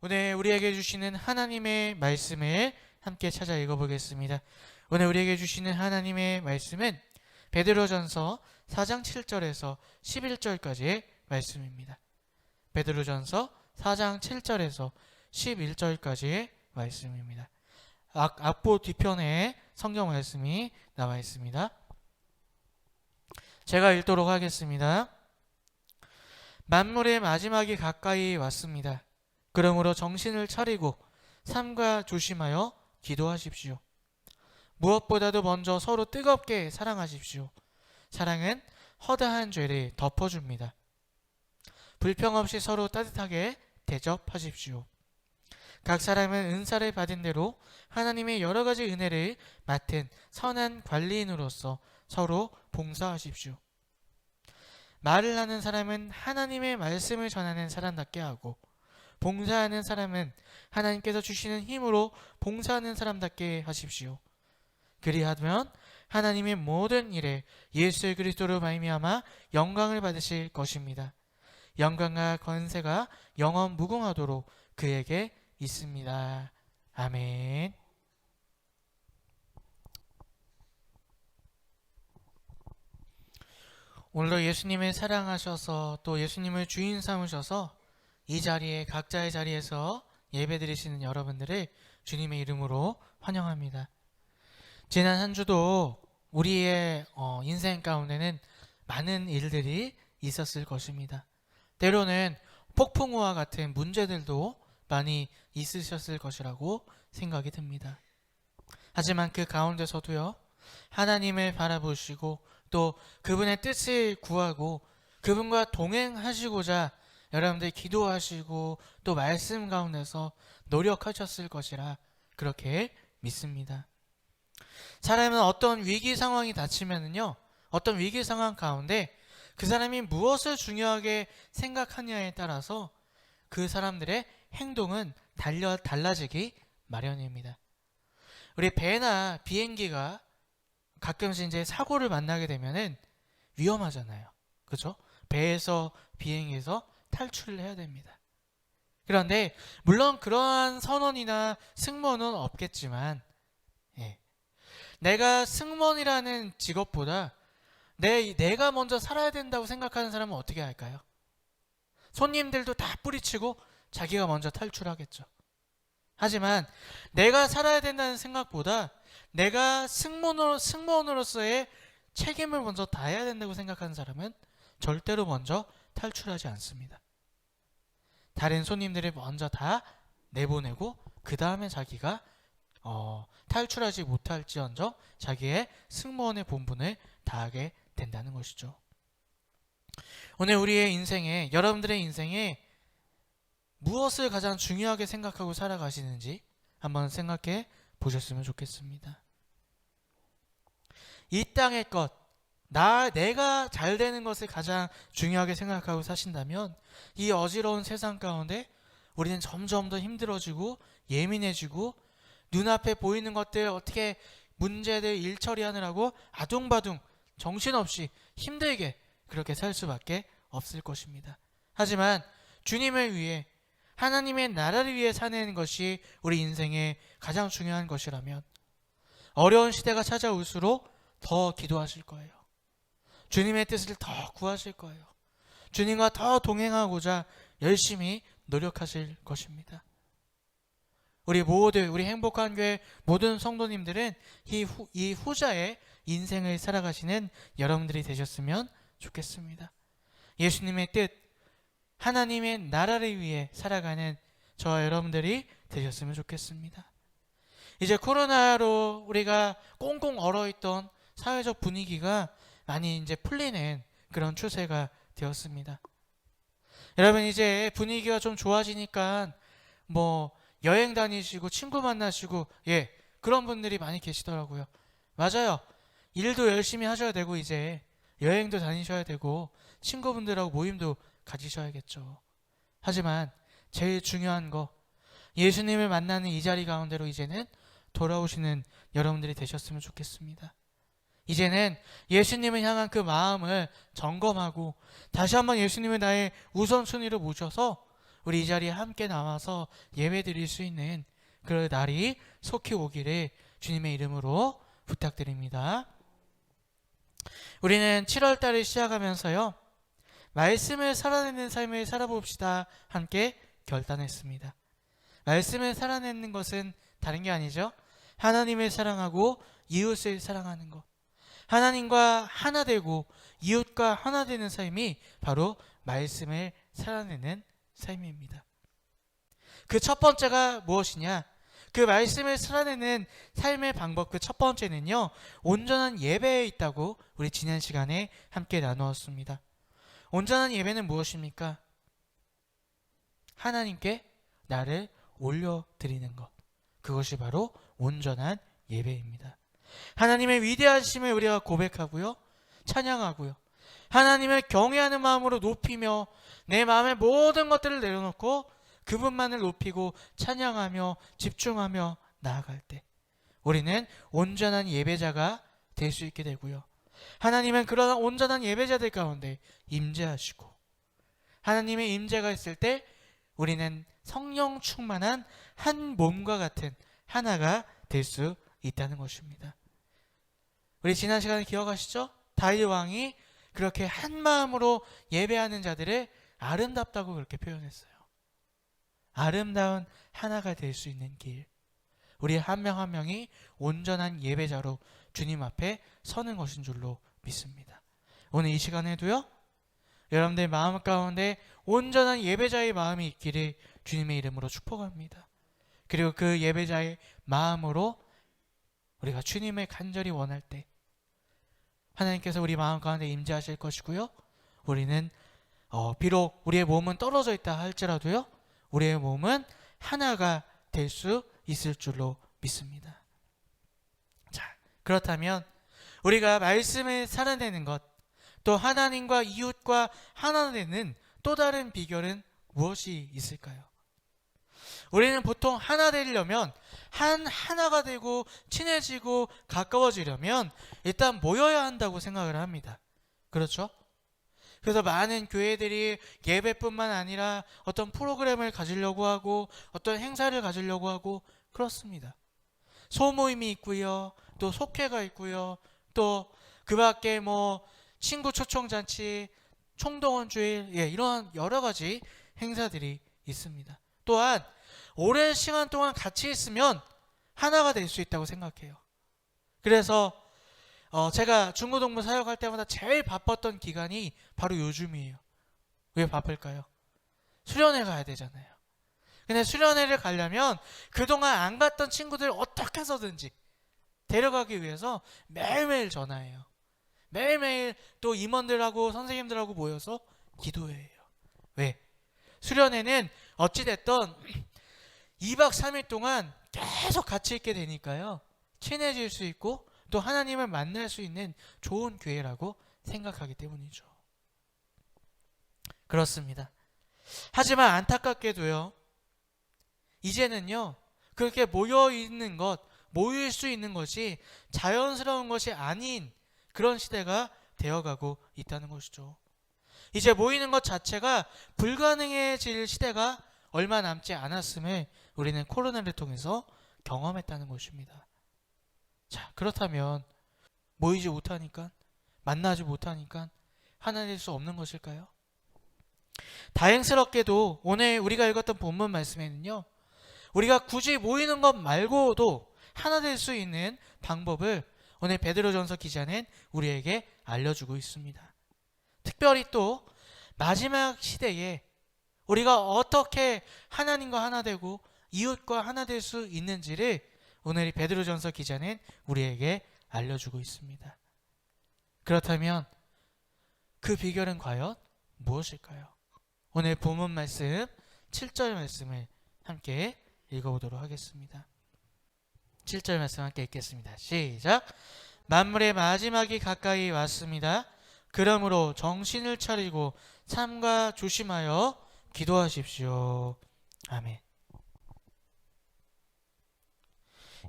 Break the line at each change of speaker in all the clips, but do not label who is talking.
오늘 우리에게 주시는 하나님의 말씀을 함께 찾아 읽어보겠습니다. 오늘 우리에게 주시는 하나님의 말씀은 베드로전서 4장 7절에서 11절까지의 말씀입니다. 베드로전서 4장 7절에서 11절까지의 말씀입니다. 앞보 뒤편에 성경 말씀이 나와 있습니다. 제가 읽도록 하겠습니다. 만물의 마지막이 가까이 왔습니다. 그러므로 정신을 차리고 삼가 조심하여 기도하십시오. 무엇보다도 먼저 서로 뜨겁게 사랑하십시오. 사랑은 허다한 죄를 덮어줍니다. 불평 없이 서로 따뜻하게 대접하십시오. 각 사람은 은사를 받은 대로 하나님의 여러 가지 은혜를 맡은 선한 관리인으로서 서로 봉사하십시오. 말을 하는 사람은 하나님의 말씀을 전하는 사람답게 하고, 봉사하는 사람은 하나님께서 주시는 힘으로 봉사하는 사람답게 하십시오. 그리하면 하나님의 모든 일에 예수 그리스도로 말미암아 영광을 받으실 것입니다. 영광과 권세가 영원 무궁하도록 그에게 있습니다. 아멘. 오늘도 예수님을 사랑하셔서 또 예수님을 주인 삼으셔서 이 자리에 각자의 자리에서 예배드리시는 여러분들을 주님의 이름으로 환영합니다. 지난 한 주도 우리의 인생 가운데는 많은 일들이 있었을 것입니다. 때로는 폭풍우와 같은 문제들도 많이 있으셨을 것이라고 생각이 듭니다. 하지만 그 가운데서도요, 하나님을 바라보시고 또 그분의 뜻을 구하고 그분과 동행하시고자 여러분들 기도하시고 또 말씀 가운데서 노력하셨을 것이라 그렇게 믿습니다. 사람은 어떤 위기 상황이 닥치면은요, 어떤 위기 상황 가운데 그 사람이 무엇을 중요하게 생각하냐에 따라서 그 사람들의 행동은 달라지기 마련입니다. 우리 배나 비행기가 가끔씩 이제 사고를 만나게 되면은 위험하잖아요. 그렇죠? 배에서 비행해서 탈출을 해야 됩니다. 그런데 물론 그러한 선원이나 승무원은 없겠지만, 내가 승무원이라는 직업보다 내가 먼저 살아야 된다고 생각하는 사람은 어떻게 할까요? 손님들도 다 뿌리치고 자기가 먼저 탈출하겠죠. 하지만 내가 살아야 된다는 생각보다 내가 승무원으로서의 책임을 먼저 다해야 된다고 생각하는 사람은 절대로 먼저 탈출하지 않습니다. 다른 손님들을 먼저 다 내보내고 그 다음에 자기가 탈출하지 못할지언정 자기의 승무원의 본분을 다하게 된다는 것이죠. 오늘 우리의 인생에, 여러분들의 인생에 무엇을 가장 중요하게 생각하고 살아가시는지 한번 생각해 보셨으면 좋겠습니다. 이 땅의 것, 내가 잘 되는 것을 가장 중요하게 생각하고 사신다면 이 어지러운 세상 가운데 우리는 점점 더 힘들어지고 예민해지고 눈앞에 보이는 것들 어떻게 문제들 일 처리하느라고 아둥바둥 정신없이 힘들게 그렇게 살 수밖에 없을 것입니다. 하지만 주님을 위해 하나님의 나라를 위해 사는 것이 우리 인생의 가장 중요한 것이라면 어려운 시대가 찾아올수록 더 기도하실 거예요. 주님의 뜻을 더 구하실 거예요. 주님과 더 동행하고자 열심히 노력하실 것입니다. 우리 행복한 교회 모든 성도님들은 이 후자의 인생을 살아가시는 여러분들이 되셨으면 좋겠습니다. 예수님의 뜻, 하나님의 나라를 위해 살아가는 저와 여러분들이 되셨으면 좋겠습니다. 이제 코로나로 우리가 꽁꽁 얼어있던 사회적 분위기가 많이 이제 풀리는 그런 추세가 되었습니다. 여러분 이제 분위기가 좀 좋아지니까 여행 다니시고 친구 만나시고 그런 분들이 많이 계시더라고요. 맞아요. 일도 열심히 하셔야 되고 이제 여행도 다니셔야 되고 친구분들하고 모임도 가지셔야겠죠. 하지만 제일 중요한 거, 예수님을 만나는 이 자리 가운데로 이제는 돌아오시는 여러분들이 되셨으면 좋겠습니다. 이제는 예수님을 향한 그 마음을 점검하고 다시 한번 예수님을 나의 우선순위로 모셔서 우리 이 자리에 함께 나와서 예배 드릴 수 있는 그런 날이 속히 오기를 주님의 이름으로 부탁드립니다. 우리는 7월 달을 시작하면서요, 말씀을 살아내는 삶을 살아봅시다 함께 결단했습니다. 말씀을 살아내는 것은 다른 게 아니죠. 하나님을 사랑하고 이웃을 사랑하는 것. 하나님과 하나 되고 이웃과 하나 되는 삶이 바로 말씀을 살아내는 삶입니다. 그 첫 번째가 무엇이냐? 그 말씀을 살아내는 삶의 방법, 그 첫 번째는요, 온전한 예배에 있다고 우리 지난 시간에 함께 나누었습니다. 온전한 예배는 무엇입니까? 하나님께 나를 올려드리는 것. 그것이 바로 온전한 예배입니다. 하나님의 위대하심을 우리가 고백하고요, 찬양하고요, 하나님을 경외하는 마음으로 높이며 내 마음의 모든 것들을 내려놓고 그분만을 높이고 찬양하며 집중하며 나아갈 때 우리는 온전한 예배자가 될 수 있게 되고요, 하나님은 그러한 온전한 예배자들 가운데 임재하시고, 하나님의 임재가 있을 때 우리는 성령 충만한 한 몸과 같은 하나가 될 수 있다는 것입니다. 우리 지난 시간에 기억하시죠? 다윗 왕이 그렇게 한 마음으로 예배하는 자들을 아름답다고 그렇게 표현했어요. 아름다운 하나가 될 수 있는 길, 우리 한 명 한 명이 온전한 예배자로 주님 앞에 서는 것인 줄로 믿습니다. 오늘 이 시간에도요, 여러분들 마음 가운데 온전한 예배자의 마음이 있기를 주님의 이름으로 축복합니다. 그리고 그 예배자의 마음으로 우리가 주님을 간절히 원할 때 하나님께서 우리 마음 가운데 임재하실 것이고요, 우리는 비록 우리의 몸은 떨어져 있다 할지라도요, 우리의 몸은 하나가 될 수 있을 줄로 믿습니다. 자, 그렇다면 우리가 말씀을 살아내는 것, 또 하나님과 이웃과 하나 되는 또 다른 비결은 무엇이 있을까요? 우리는 보통 하나 되려면, 하나가 되고 친해지고 가까워지려면 일단 모여야 한다고 생각을 합니다. 그렇죠? 그래서 많은 교회들이 예배뿐만 아니라 어떤 프로그램을 가지려고 하고 어떤 행사를 가지려고 하고 그렇습니다. 소모임이 있고요, 또 속회가 있고요, 또 그 밖에 친구 초청잔치, 총동원 주일, 이런 여러 가지 행사들이 있습니다. 또한 오랜 시간 동안 같이 있으면 하나가 될 수 있다고 생각해요. 그래서 제가 중고등부 사역할 때마다 제일 바빴던 기간이 바로 요즘이에요. 왜 바쁠까요? 수련회 가야 되잖아요. 근데 수련회를 가려면 그동안 안 갔던 친구들 어떻게 해서든지 데려가기 위해서 매일매일 전화해요. 매일매일 또 임원들하고 선생님들하고 모여서 기도해요. 왜? 수련회는 어찌됐던 2박 3일 동안 계속 같이 있게 되니까요, 친해질 수 있고 또 하나님을 만날 수 있는 좋은 기회라고 생각하기 때문이죠. 그렇습니다. 하지만 안타깝게도요, 이제는요, 그렇게 모일 수 있는 것이 자연스러운 것이 아닌 그런 시대가 되어가고 있다는 것이죠. 이제 모이는 것 자체가 불가능해질 시대가 얼마 남지 않았음을 우리는 코로나를 통해서 경험했다는 것입니다. 자, 그렇다면 모이지 못하니까, 만나지 못하니까 하나 될 수 없는 것일까요? 다행스럽게도 오늘 우리가 읽었던 본문 말씀에는요, 우리가 굳이 모이는 것 말고도 하나 될 수 있는 방법을 오늘 베드로전서 기자는 우리에게 알려주고 있습니다. 특별히 또 마지막 시대에 우리가 어떻게 하나님과 하나 되고 이웃과 하나 될 수 있는지를 오늘 이 베드로전서 기자는 우리에게 알려주고 있습니다. 그렇다면 그 비결은 과연 무엇일까요? 오늘 본문 말씀 7절 말씀을 함께 읽어보도록 하겠습니다. 7절 말씀 함께 읽겠습니다. 시작. 만물의 마지막이 가까이 왔습니다. 그러므로 정신을 차리고 삼가 조심하여 기도하십시오. 아멘.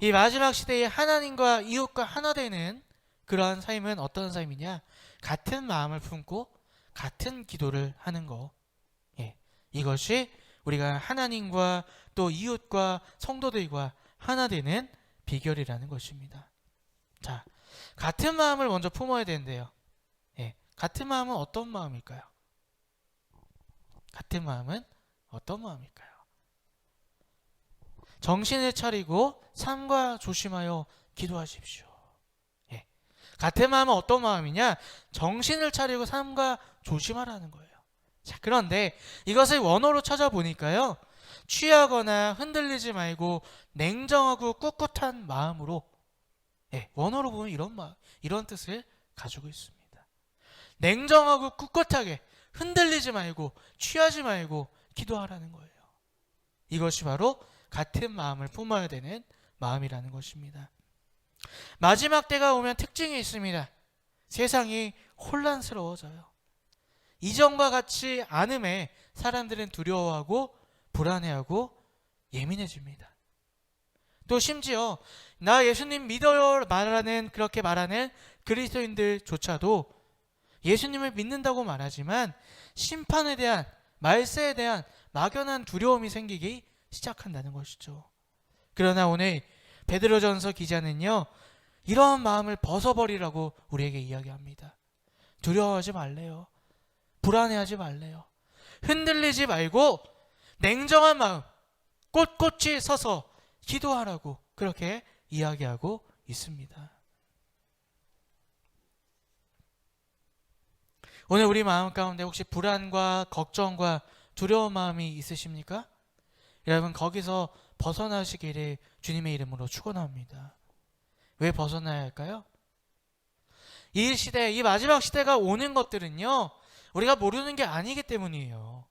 이 마지막 시대에 하나님과 이웃과 하나 되는 그러한 삶은 어떤 삶이냐? 같은 마음을 품고 같은 기도를 하는 거. 이것이 우리가 하나님과 또 이웃과 성도들과 하나 되는 비결이라는 것입니다. 자, 같은 마음을 먼저 품어야 되는데요. 예, 같은 마음은 어떤 마음일까요? 같은 마음은 어떤 마음일까요? 정신을 차리고 삼가 조심하여 기도하십시오. 예, 같은 마음은 어떤 마음이냐? 정신을 차리고 삼가 조심하라는 거예요. 자, 그런데 이것을 원어로 찾아보니까요, 취하거나 흔들리지 말고 냉정하고 꿋꿋한 마음으로, 예, 원어로 보면 이런 뜻을 가지고 있습니다. 냉정하고 꿋꿋하게 흔들리지 말고 취하지 말고 기도하라는 거예요. 이것이 바로 같은 마음을 품어야 되는 마음이라는 것입니다. 마지막 때가 오면 특징이 있습니다. 세상이 혼란스러워져요. 이전과 같지 않음에 사람들은 두려워하고 불안해하고 예민해집니다. 또 심지어 나 예수님 믿어요 그렇게 말하는 그리스도인들조차도 예수님을 믿는다고 말하지만 심판에 대한, 말세에 대한 막연한 두려움이 생기기 시작한다는 것이죠. 그러나 오늘 베드로전서 기자는요, 이런 마음을 벗어버리라고 우리에게 이야기합니다. 두려워하지 말래요. 불안해하지 말래요. 흔들리지 말고 냉정한 마음, 꼿꼿이 서서 기도하라고 그렇게 이야기하고 있습니다. 오늘 우리 마음 가운데 혹시 불안과 걱정과 두려운 마음이 있으십니까? 여러분, 거기서 벗어나시기를 주님의 이름으로 축원합니다. 왜 벗어나야 할까요? 이 시대, 이 마지막 시대가 오는 것들은요, 우리가 모르는 게 아니기 때문이에요.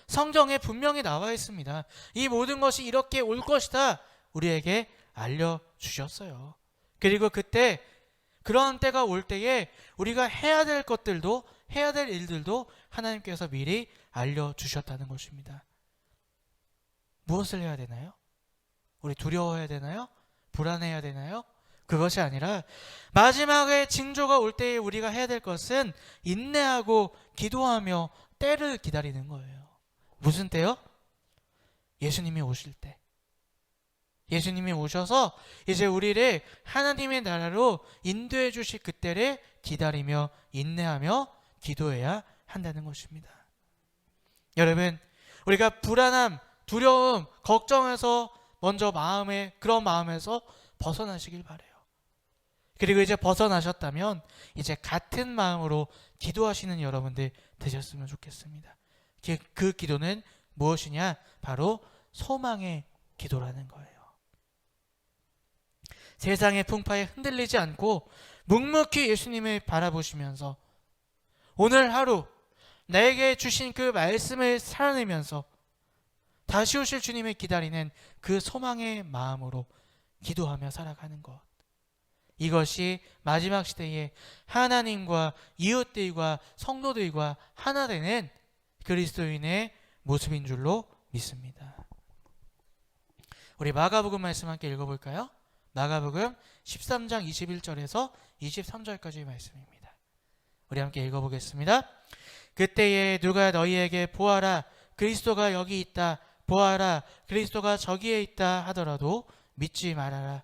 성경에 분명히 나와 있습니다. 이 모든 것이 이렇게 올 것이다 우리에게 알려주셨어요. 그리고 그때, 그런 때가 올 때에 우리가 해야 될 것들도, 해야 될 일들도 하나님께서 미리 알려주셨다는 것입니다. 무엇을 해야 되나요? 우리 두려워해야 되나요? 불안해야 되나요? 그것이 아니라 마지막에 징조가 올 때에 우리가 해야 될 것은 인내하고 기도하며 때를 기다리는 거예요. 무슨 때요? 예수님이 오실 때. 예수님이 오셔서 이제 우리를 하나님의 나라로 인도해 주실 그때를 기다리며 인내하며 기도해야 한다는 것입니다. 여러분, 우리가 불안함, 두려움, 걱정해서 먼저 그런 마음에서 벗어나시길 바라요. 그리고 이제 벗어나셨다면 이제 같은 마음으로 기도하시는 여러분들 되셨으면 좋겠습니다. 그 기도는 무엇이냐? 바로 소망의 기도라는 거예요. 세상의 풍파에 흔들리지 않고 묵묵히 예수님을 바라보시면서 오늘 하루 내게 주신 그 말씀을 살아내면서 다시 오실 주님을 기다리는 그 소망의 마음으로 기도하며 살아가는 것. 이것이 마지막 시대에 하나님과 이웃들과 성도들과 하나 되는 그리스도인의 모습인 줄로 믿습니다. 우리 마가복음 말씀 함께 읽어볼까요? 마가복음 13장 21절에서 23절까지의 말씀입니다. 우리 함께 읽어보겠습니다. 그때에 누가 너희에게 보아라, 그리스도가 여기 있다, 보아라, 그리스도가 저기에 있다 하더라도 믿지 말아라.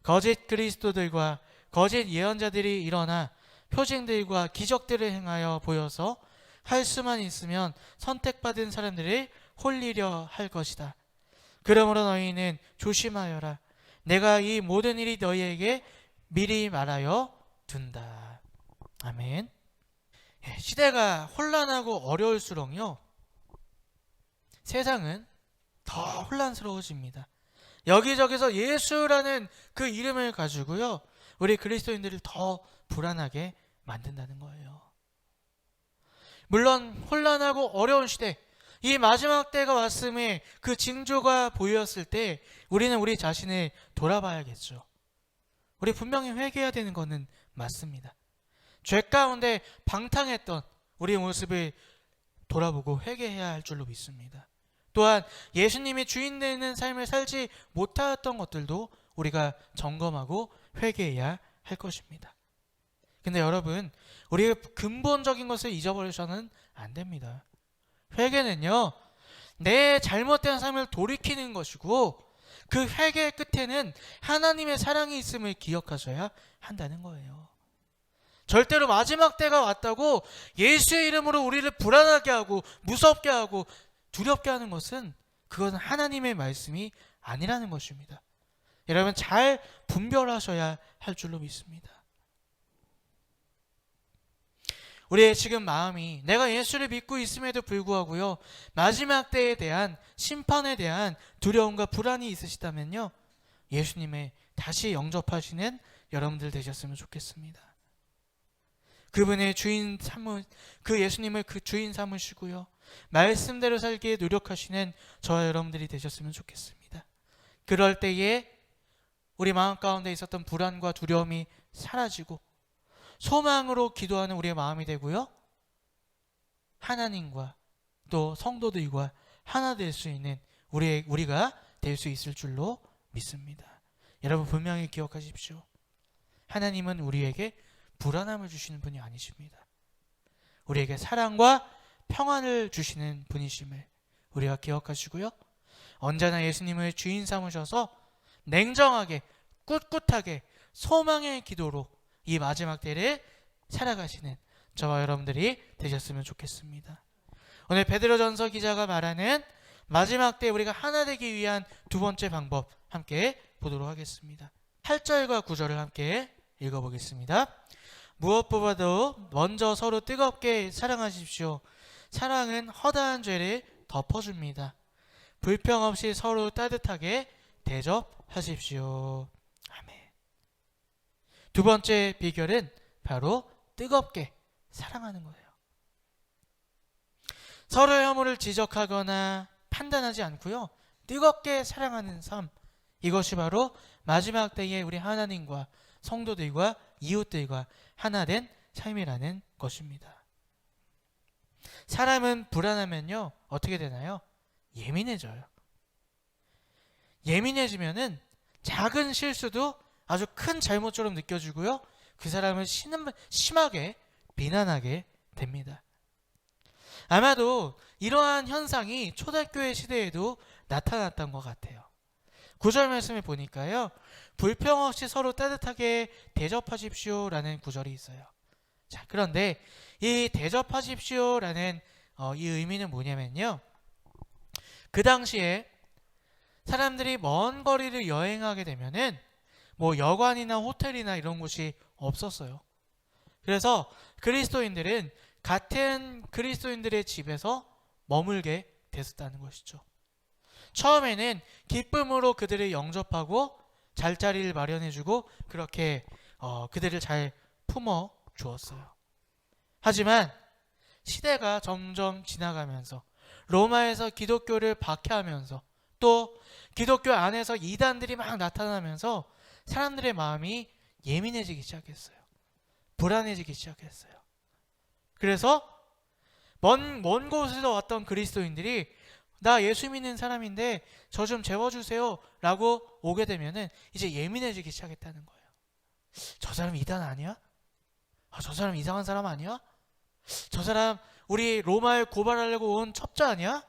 거짓 그리스도들과 거짓 예언자들이 일어나 표징들과 기적들을 행하여 보여서 할 수만 있으면 선택받은 사람들을 홀리려 할 것이다. 그러므로 너희는 조심하여라. 내가 이 모든 일이 너희에게 미리 말하여 둔다. 아멘. 시대가 혼란하고 어려울수록요, 세상은 더 혼란스러워집니다. 여기저기서 예수라는 그 이름을 가지고요, 우리 그리스도인들을 더 불안하게 만든다는 거예요. 물론 혼란하고 어려운 시대, 이 마지막 때가 왔음에 그 징조가 보였을 때 우리는 우리 자신을 돌아봐야겠죠. 우리 분명히 회개해야 되는 것은 맞습니다. 죄 가운데 방탕했던 우리 모습을 돌아보고 회개해야 할 줄로 믿습니다. 또한 예수님이 주인 되는 삶을 살지 못하였던 것들도 우리가 점검하고 회개해야 할 것입니다. 근데 여러분, 우리가 근본적인 것을 잊어버려서는 안 됩니다. 회개는요, 내 잘못된 삶을 돌이키는 것이고, 그 회개의 끝에는 하나님의 사랑이 있음을 기억하셔야 한다는 거예요. 절대로 마지막 때가 왔다고 예수의 이름으로 우리를 불안하게 하고 무섭게 하고 두렵게 하는 것은, 그것은 하나님의 말씀이 아니라는 것입니다. 여러분, 잘 분별하셔야 할 줄로 믿습니다. 우리의 지금 마음이 내가 예수를 믿고 있음에도 불구하고요, 마지막 때에 대한 심판에 대한 두려움과 불안이 있으시다면요, 예수님의 다시 영접하시는 여러분들 되셨으면 좋겠습니다. 그분의 주인 그 예수님을 그 주인 삼으시고요, 말씀대로 살기에 노력하시는 저와 여러분들이 되셨으면 좋겠습니다. 그럴 때에 우리 마음 가운데 있었던 불안과 두려움이 사라지고 소망으로 기도하는 우리의 마음이 되고요, 하나님과 또 성도들과 하나 될 수 있는 우리가 될 수 있을 줄로 믿습니다. 여러분, 분명히 기억하십시오. 하나님은 우리에게 불안함을 주시는 분이 아니십니다. 우리에게 사랑과 평안을 주시는 분이심을 우리가 기억하시고요, 언제나 예수님을 주인 삼으셔서 냉정하게 꿋꿋하게 소망의 기도로 이 마지막 때를 살아가시는 저와 여러분들이 되셨으면 좋겠습니다. 오늘 베드로전서 기자가 말하는 마지막 때 우리가 하나 되기 위한 두 번째 방법 함께 보도록 하겠습니다. 8절과 9절을 함께 읽어보겠습니다. 무엇보다도 먼저 서로 뜨겁게 사랑하십시오. 사랑은 허다한 죄를 덮어줍니다. 불평 없이 서로 따뜻하게 대접하십시오. 아멘. 두 번째 비결은 바로 뜨겁게 사랑하는 거예요. 서로의 허물을 지적하거나 판단하지 않고요, 뜨겁게 사랑하는 삶, 이것이 바로 마지막 때에 우리 하나님과 성도들과 이웃들과 하나 된 삶이라는 것입니다. 사람은 불안하면요, 어떻게 되나요? 예민해져요. 예민해지면은 작은 실수도 아주 큰 잘못처럼 느껴지고요, 그 사람을 심하게 비난하게 됩니다. 아마도 이러한 현상이 초대교회 시대에도 나타났던 것 같아요. 9절 말씀을 보니까요, 불평 없이 서로 따뜻하게 대접하십시오라는 구절이 있어요. 자, 그런데 이 대접하십시오라는 이 의미는 뭐냐면요, 그 당시에 사람들이 먼 거리를 여행하게 되면은 뭐 여관이나 호텔이나 이런 곳이 없었어요. 그래서 그리스도인들은 같은 그리스도인들의 집에서 머물게 됐었다는 것이죠. 처음에는 기쁨으로 그들을 영접하고 잘자리를 마련해주고 그렇게 그들을 잘 품어 주었어요. 하지만 시대가 점점 지나가면서 로마에서 기독교를 박해하면서 또 기독교 안에서 이단들이 막 나타나면서 사람들의 마음이 예민해지기 시작했어요. 불안해지기 시작했어요. 그래서 먼 곳에서 왔던 그리스도인들이 나 예수 믿는 사람인데 저 좀 재워주세요 라고 오게 되면은 이제 예민해지기 시작했다는 거예요. 저 사람 이단 아니야? 저 사람 이상한 사람 아니야? 저 사람 우리 로마에 고발하려고 온 첩자 아니야?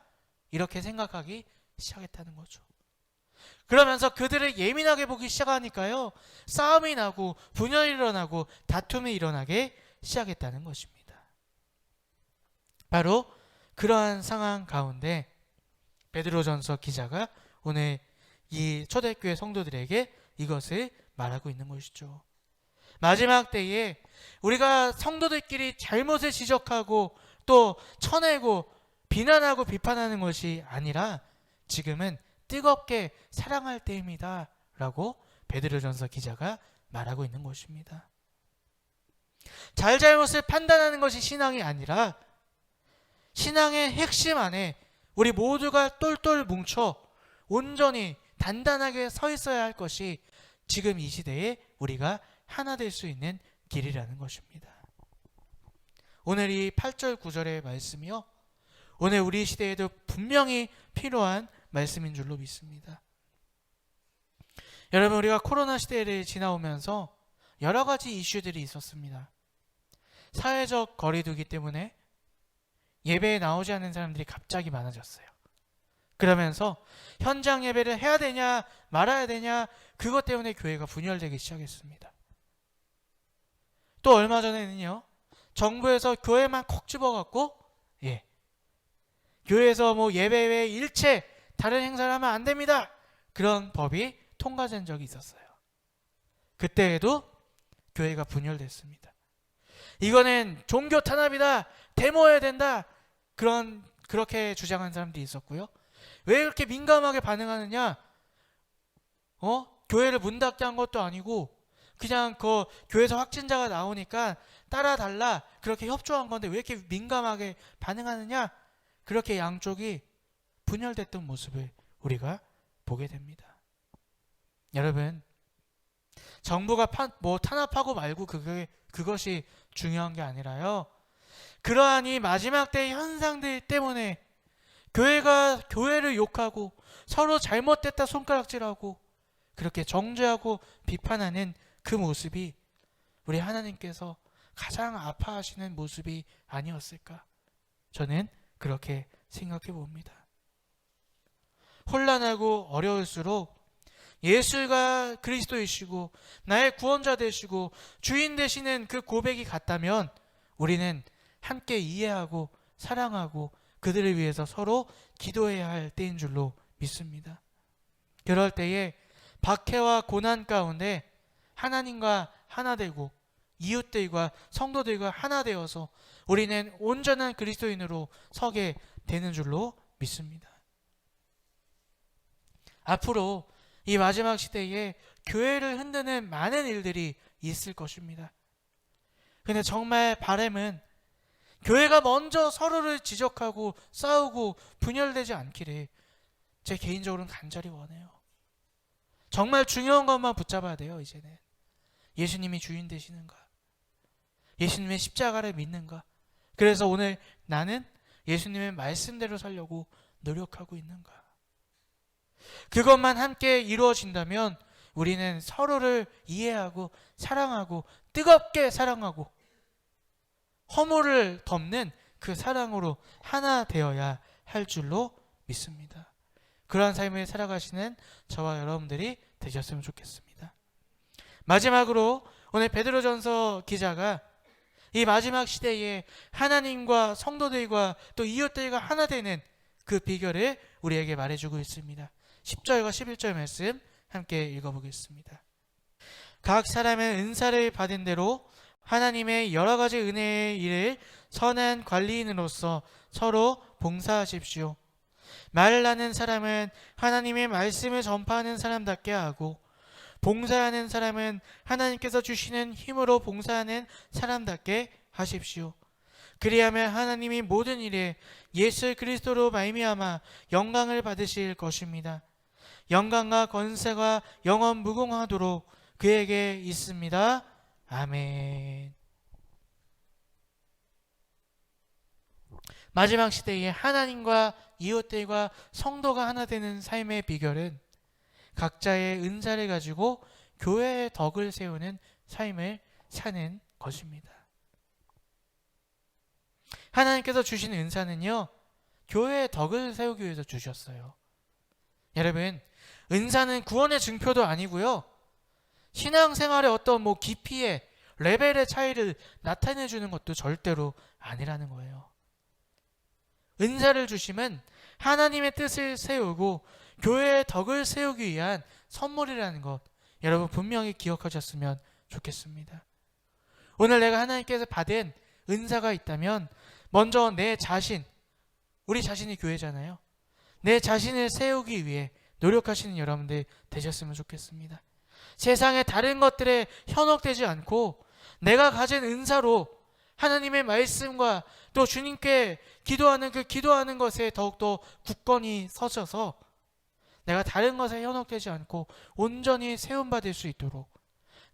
이렇게 생각하기 시작했다는 거죠. 그러면서 그들을 예민하게 보기 시작하니까요, 싸움이 나고 분열이 일어나고 다툼이 일어나게 시작했다는 것입니다. 바로 그러한 상황 가운데 베드로전서 기자가 오늘 이 초대교회 성도들에게 이것을 말하고 있는 것이죠. 마지막 때에 우리가 성도들끼리 잘못을 지적하고 또 쳐내고 비난하고 비판하는 것이 아니라 지금은 뜨겁게 사랑할 때입니다 라고 베드로전서 기자가 말하고 있는 것입니다. 잘잘못을 판단하는 것이 신앙이 아니라 신앙의 핵심 안에 우리 모두가 똘똘 뭉쳐 온전히 단단하게 서 있어야 할 것이 지금 이 시대에 우리가 하나 될 수 있는 길이라는 것입니다. 오늘 이 8절 9절의 말씀이요, 오늘 우리 시대에도 분명히 필요한 말씀인 줄로 믿습니다. 여러분, 우리가 코로나 시대를 지나오면서 여러 가지 이슈들이 있었습니다. 사회적 거리두기 때문에 예배에 나오지 않는 사람들이 갑자기 많아졌어요. 그러면서 현장 예배를 해야 되냐 말아야 되냐, 그것 때문에 교회가 분열되기 시작했습니다. 또 얼마 전에는요, 정부에서 교회만 콕 집어갖고 교회에서 뭐 예배 외에 일체 다른 행사를 하면 안 됩니다, 그런 법이 통과된 적이 있었어요. 그때에도 교회가 분열됐습니다. 이거는 종교 탄압이다, 데모해야 된다, 그렇게 주장한 사람들이 있었고요. 왜 그렇게 민감하게 반응하느냐? 교회를 문 닫게 한 것도 아니고 그냥 그 교회에서 확진자가 나오니까 따라달라, 그렇게 협조한 건데 왜 이렇게 민감하게 반응하느냐? 그렇게 양쪽이 분열됐던 모습을 우리가 보게 됩니다. 여러분, 정부가 탄압하고 말고 그것이 중요한 게 아니라요, 그러한 이 마지막 때의 현상들 때문에 교회가 교회를 욕하고 서로 잘못됐다 손가락질하고 그렇게 정죄하고 비판하는 그 모습이 우리 하나님께서 가장 아파하시는 모습이 아니었을까, 저는 그렇게 생각해 봅니다. 혼란하고 어려울수록 예수가 그리스도이시고 나의 구원자 되시고 주인 되시는 그 고백이 같다면 우리는 함께 이해하고 사랑하고 그들을 위해서 서로 기도해야 할 때인 줄로 믿습니다. 그럴 때에 박해와 고난 가운데 하나님과 하나 되고 이웃들과 성도들과 하나 되어서 우리는 온전한 그리스도인으로 서게 되는 줄로 믿습니다. 앞으로 이 마지막 시대에 교회를 흔드는 많은 일들이 있을 것입니다. 근데 정말 바람은 교회가 먼저 서로를 지적하고 싸우고 분열되지 않기를 제 개인적으로는 간절히 원해요. 정말 중요한 것만 붙잡아야 돼요. 이제는 예수님이 주인 되시는가, 예수님의 십자가를 믿는가, 그래서 오늘 나는 예수님의 말씀대로 살려고 노력하고 있는가, 그것만 함께 이루어진다면 우리는 서로를 이해하고 사랑하고 뜨겁게 사랑하고 허물을 덮는 그 사랑으로 하나 되어야 할 줄로 믿습니다. 그러한 삶을 살아가시는 저와 여러분들이 되셨으면 좋겠습니다. 마지막으로 오늘 베드로전서 기자가 이 마지막 시대에 하나님과 성도들과 또 이웃들과 하나 되는 그 비결을 우리에게 말해주고 있습니다. 10절과 11절 말씀 함께 읽어보겠습니다. 각 사람은 은사를 받은 대로 하나님의 여러 가지 은혜의 일을 선한 관리인으로서 서로 봉사하십시오. 말을 하는 사람은 하나님의 말씀을 전파하는 사람답게 하고, 봉사하는 사람은 하나님께서 주시는 힘으로 봉사하는 사람답게 하십시오. 그리하면 하나님이 모든 일에 예수 그리스도로 말미암아 영광을 받으실 것입니다. 영광과 권세가 영원 무궁하도록 그에게 있습니다. 아멘. 마지막 시대에 하나님과 이웃들과 성도가 하나 되는 삶의 비결은 각자의 은사를 가지고 교회의 덕을 세우는 삶을 사는 것입니다. 하나님께서 주신 은사는요, 교회의 덕을 세우기 위해서 주셨어요. 여러분, 은사는 구원의 증표도 아니고요, 신앙생활의 어떤 깊이의 레벨의 차이를 나타내 주는 것도 절대로 아니라는 거예요. 은사를 주심은 하나님의 뜻을 세우고 교회의 덕을 세우기 위한 선물이라는 것, 여러분 분명히 기억하셨으면 좋겠습니다. 오늘 내가 하나님께서 받은 은사가 있다면 먼저 내 자신, 우리 자신이 교회잖아요. 내 자신을 세우기 위해 노력하시는 여러분들 되셨으면 좋겠습니다. 세상의 다른 것들에 현혹되지 않고 내가 가진 은사로 하나님의 말씀과 또 주님께 기도하는 그 기도하는 것에 더욱더 굳건히 서셔서 내가 다른 것에 현혹되지 않고 온전히 세움받을 수 있도록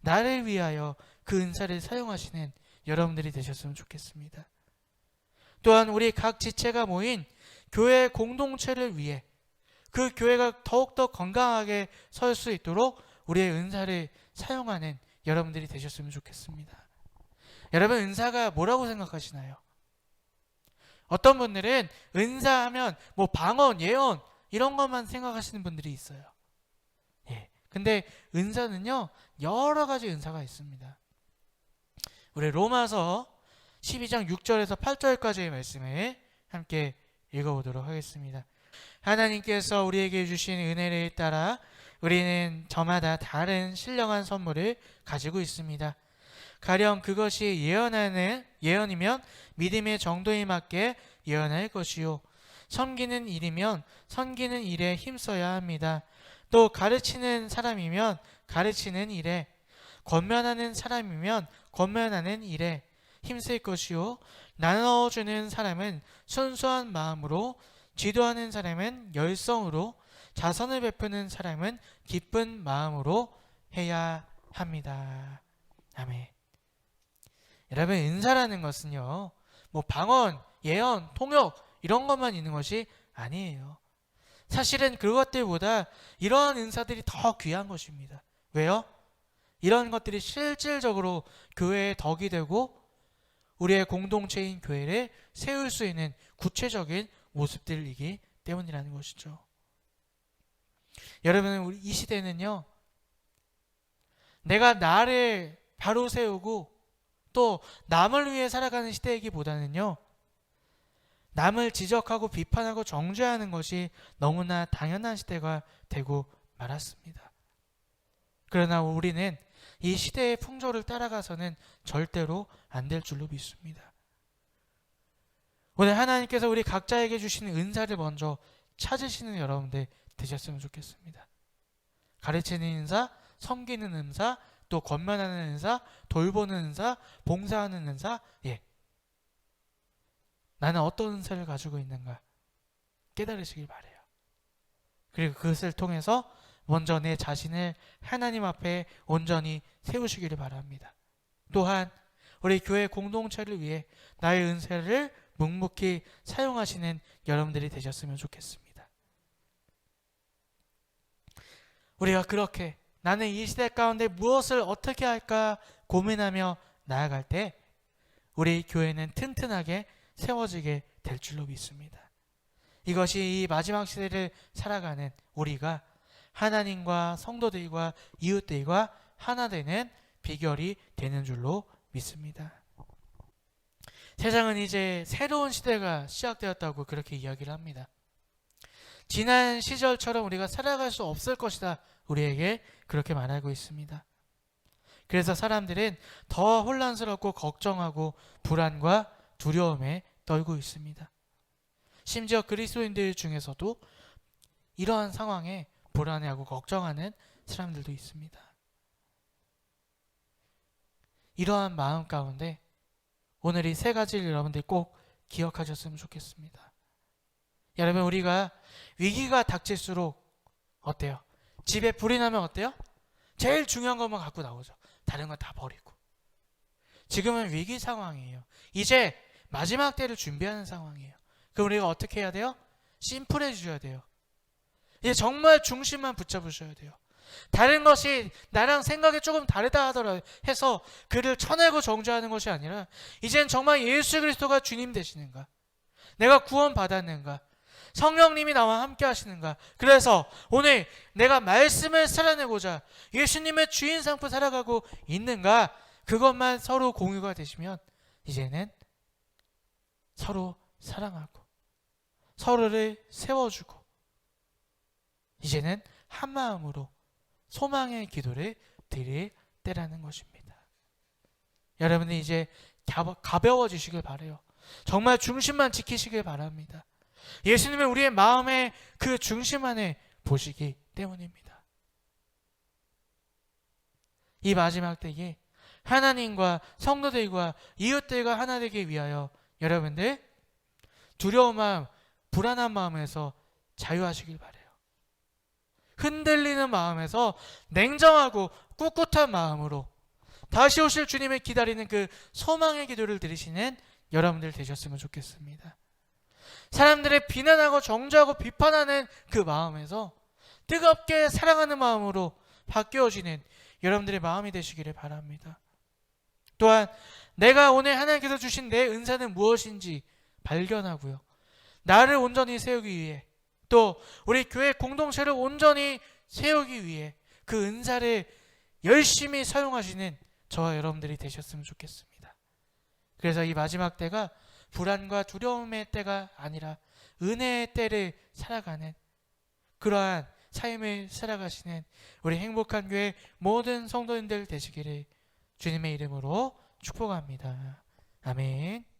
나를 위하여 그 은사를 사용하시는 여러분들이 되셨으면 좋겠습니다. 또한 우리 각 지체가 모인 교회 공동체를 위해 그 교회가 더욱더 건강하게 설 수 있도록 우리의 은사를 사용하는 여러분들이 되셨으면 좋겠습니다. 여러분, 은사가 뭐라고 생각하시나요? 어떤 분들은 은사하면 방언, 예언 이런 것만 생각하시는 분들이 있어요. 예. 근데 은사는요, 여러 가지 은사가 있습니다. 우리 로마서 12장 6절에서 8절까지의 말씀을 함께 읽어보도록 하겠습니다. 하나님께서 우리에게 주신 은혜를 따라 우리는 저마다 다른 신령한 선물을 가지고 있습니다. 가령 그것이 예언이면 믿음의 정도에 맞게 예언할 것이요, 섬기는 일이면 섬기는 일에 힘써야 합니다. 또 가르치는 사람이면 가르치는 일에, 권면하는 사람이면 권면하는 일에 힘쓸 것이요, 나눠주는 사람은 순수한 마음으로, 지도하는 사람은 열성으로, 자선을 베푸는 사람은 기쁜 마음으로 해야 합니다. 아멘. 여러분, 은사라는 것은요, 뭐 방언, 예언, 통역 이런 것만 있는 것이 아니에요. 사실은 그것들보다 이러한 은사들이 더 귀한 것입니다. 왜요? 이런 것들이 실질적으로 교회의 덕이 되고 우리의 공동체인 교회를 세울 수 있는 구체적인 모습들이기 때문이라는 것이죠. 여러분, 우리 이 시대는요, 내가 나를 바로 세우고 또 남을 위해 살아가는 시대이기보다는요, 남을 지적하고 비판하고 정죄하는 것이 너무나 당연한 시대가 되고 말았습니다. 그러나 우리는 이 시대의 풍조를 따라가서는 절대로 안 될 줄로 믿습니다. 오늘 하나님께서 우리 각자에게 주시는 은사를 먼저 찾으시는 여러분들 되셨으면 좋겠습니다. 가르치는 은사, 섬기는 은사, 또 권면하는 은사, 돌보는 은사, 봉사하는 은사. 예. 나는 어떤 은사를 가지고 있는가 깨달으시길 바라요. 그리고 그것을 통해서 먼저 내 자신을 하나님 앞에 온전히 세우시기를 바랍니다. 또한 우리 교회 공동체를 위해 나의 은사를 묵묵히 사용하시는 여러분들이 되셨으면 좋겠습니다. 우리가 그렇게 나는 이 시대 가운데 무엇을 어떻게 할까 고민하며 나아갈 때 우리 교회는 튼튼하게 세워지게 될 줄로 믿습니다. 이것이 이 마지막 시대를 살아가는 우리가 하나님과 성도들과 이웃들과 하나 되는 비결이 되는 줄로 믿습니다. 세상은 이제 새로운 시대가 시작되었다고 그렇게 이야기를 합니다. 지난 시절처럼 우리가 살아갈 수 없을 것이다, 우리에게 그렇게 말하고 있습니다. 그래서 사람들은 더 혼란스럽고 걱정하고 불안과 두려움에 떨고 있습니다. 심지어 그리스도인들 중에서도 이러한 상황에 불안해하고 걱정하는 사람들도 있습니다. 이러한 마음 가운데 오늘 이 세 가지를 여러분들 꼭 기억하셨으면 좋겠습니다. 여러분, 우리가 위기가 닥칠수록 어때요? 집에 불이 나면 어때요? 제일 중요한 것만 갖고 나오죠. 다른 건 다 버리고. 지금은 위기 상황이에요. 이제 마지막 때를 준비하는 상황이에요. 그럼 우리가 어떻게 해야 돼요? 심플해져야 돼요. 이제 정말 중심만 붙잡으셔야 돼요. 다른 것이 나랑 생각이 조금 다르다 하더라 해서 그를 쳐내고 정죄하는 것이 아니라 이젠 정말 예수 그리스도가 주님 되시는가, 내가 구원 받았는가, 성령님이 나와 함께 하시는가, 그래서 오늘 내가 말씀을 살아내고자 예수님의 주인 삼고 살아가고 있는가, 그것만 서로 공유가 되시면 이제는 서로 사랑하고 서로를 세워주고 이제는 한마음으로 소망의 기도를 드릴 때라는 것입니다. 여러분은 이제 가벼워지시길 바라요. 정말 중심만 지키시길 바랍니다. 예수님은 우리의 마음의 그 중심 안에 보시기 때문입니다. 이 마지막 때에 하나님과 성도들과 이웃들과 하나 되기 위하여 여러분들 두려운 마음, 불안한 마음에서 자유하시길 바라요. 흔들리는 마음에서 냉정하고 꿋꿋한 마음으로 다시 오실 주님을 기다리는 그 소망의 기도를 드리시는 여러분들 되셨으면 좋겠습니다. 사람들의 비난하고 정죄하고 비판하는 그 마음에서 뜨겁게 사랑하는 마음으로 바뀌어지는 여러분들의 마음이 되시기를 바랍니다. 또한 내가 오늘 하나님께서 주신 내 은사는 무엇인지 발견하고요, 나를 온전히 세우기 위해 또 우리 교회 공동체를 온전히 세우기 위해 그 은사를 열심히 사용하시는 저와 여러분들이 되셨으면 좋겠습니다. 그래서 이 마지막 때가 불안과 두려움의 때가 아니라 은혜의 때를 살아가는 그러한 삶을 살아가시는 우리 행복한 교회 모든 성도님들 되시기를 주님의 이름으로 축복합니다. 아멘.